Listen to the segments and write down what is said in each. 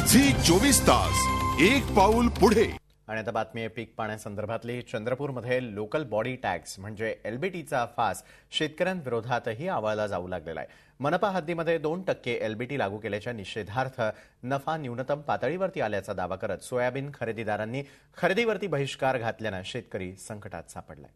झी24 तास एक पाऊल पुढे। आणि आता बातमी आहे पीक पाण्यासंदर्भातली। चंद्रपूरमध्ये लोकल बॉडी टॅक्स म्हणजे एलबीटीचा फास शेतकऱ्यांविरोधातही आवाला जाऊ लागलेला आहे। मनपा हद्दीमध्ये 2% एलबीटी लागू केल्याच्या निषेधार्थ नफा न्यूनतम पातळीवरती आल्याचा दावा करत सोयाबीन खरेदीदारांनी खरेदीवरती बहिष्कार घातल्यानं शेतकरी संकटात सापडलाय।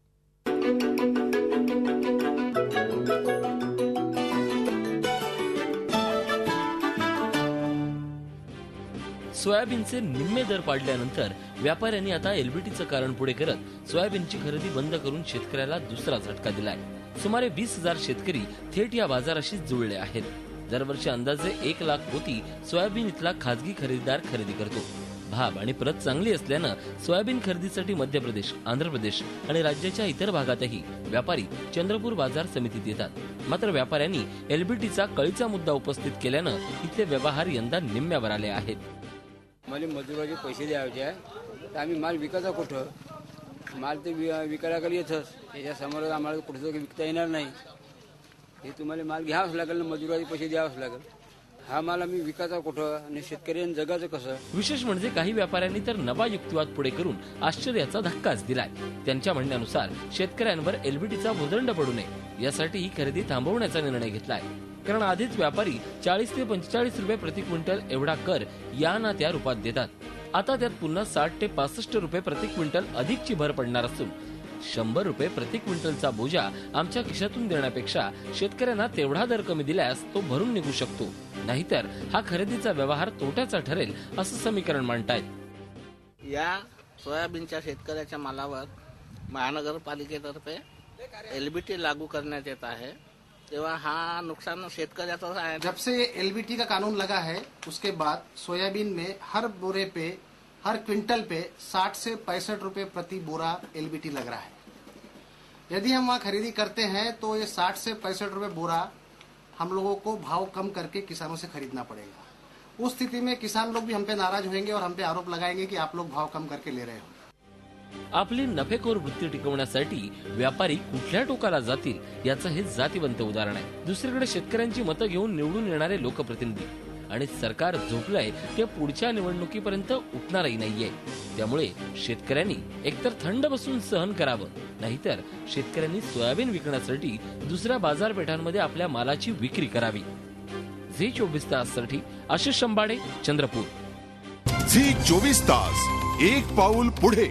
सोयाबीनचे निम्मे दर पाडल्यानंतर व्यापाऱ्यांनी आता एलबीटीचं कारण पुढे करत सोयाबीनची खरेदी बंद करून शेतकऱ्याला दुसरा झटका दिलाय। सुमारे 20,000 शेतकरी थेट या बाजाराशी जुळले आहेत। दरवर्षी अंदाजे 1 लाख पोती सोयाबीन इथला खाजगी खरेदीदार खरेदी करतो। भाव आणि प्रत चांगली असल्यानं सोयाबीन खरेदीसाठी मध्य प्रदेश, आंध्र प्रदेश आणि राज्याच्या इतर भागातही व्यापारी चंद्रपूर बाजार समितीत येतात। मात्र व्यापाऱ्यांनी एलबीटीचा कळीचा मुद्दा उपस्थित केल्यानं इथले व्यवहार यंदा निम्म्यावर आले आहेत। मला मजुराचे पैसे द्यायचे आहे, तर आम्ही माल विकायचा कुठं? माल ते विकायला गेली येतच, त्याच्यासमोर आम्हाला कुठं विकता येणार नाही। हे तुम्हाला माल घ्यावंच लागेल, मजुराचे पैसे द्यावंच लागेल। हा माल आम्ही विकायचा कुठं आणि शेतकऱ्यांनी जगायचं कसं? विशेष म्हणजे काही व्यापाऱ्यांनी तर नवा युक्तिवाद पुढे करून आश्चर्याचा धक्काच दिलाय। त्यांच्या म्हणण्यानुसार शेतकऱ्यांवर एलबीटीचा भोदंड पडू नये यासाठी ही खरेदी थांबवण्याचा निर्णय घेतलाय। कारण आधीच व्यापारी 40 ते 45 रुपये प्रति क्विंटल एवढा कर या ना त्या रूपात देतात। आता त्यात पुन्हा 60 ते 65 रुपये प्रति क्विंटल अधिकची भर पडणार असून 100 रुपये प्रति क्विंटलचा बोजा आमच्या खिशातून देण्यापेक्षा शेतकऱ्यांना तेवढा दर कमी दिल्यास तो भरून निघू शकतो, नाहीतर हा खरेदीचा व्यवहार तोट्याचा ठरेल असं समीकरण मांडतायत। या सोयाबीनच्या शेतकऱ्याच्या मालावर महानगरपालिकेतर्फे एलबीटी लागू करण्यात येत आहे, तेव्हा हा नुकसान शेतकऱ्याचा आहे। जब से एलबीटी का कानून लगा है उसके बाद सोयाबीन में हर बोरे पे, हर क्विंटल पे 60 से 65 रुपए प्रति बोरा एलबीटी लग रहा है। यदि हम वहाँ खरीदी करते हैं तो ये 60 से 65 रुपए बोरा हम लोगों को भाव कम करके किसानों से खरीदना पड़ेगा। उस स्थिति में किसान लोग भी हम पे नाराज होंगे और हम पे आरोप लगाएंगे कि आप लोग भाव कम करके ले रहे हो। आपली नफेखोर वृत्ती टिकवण्यासाठी व्यापारी कुठल्या टोकाला जातील याचं हे जातीवंत उदाहरण आहे। दुसरीकडे शेतकऱ्यांची मतं घेऊन निवडून येणारे लोकप्रतिनिधी आणि सरकार झोपलंय ते पुढच्या निवडणुकीपर्यंत उठणारही नाहीये। त्यामुळे शेतकऱ्यांनी एकतर थंड बसून सहन करावं, नाहीतर शेतकऱ्यांनी सोयाबीन विकण्यासाठी दुसऱ्या बाजारपेठांमध्ये आपल्या मालाची विक्री करावी। झी24 ताससाठी आशिष शंबाडे, चंद्रपूर। झी24 तास एक पाऊल पुढे।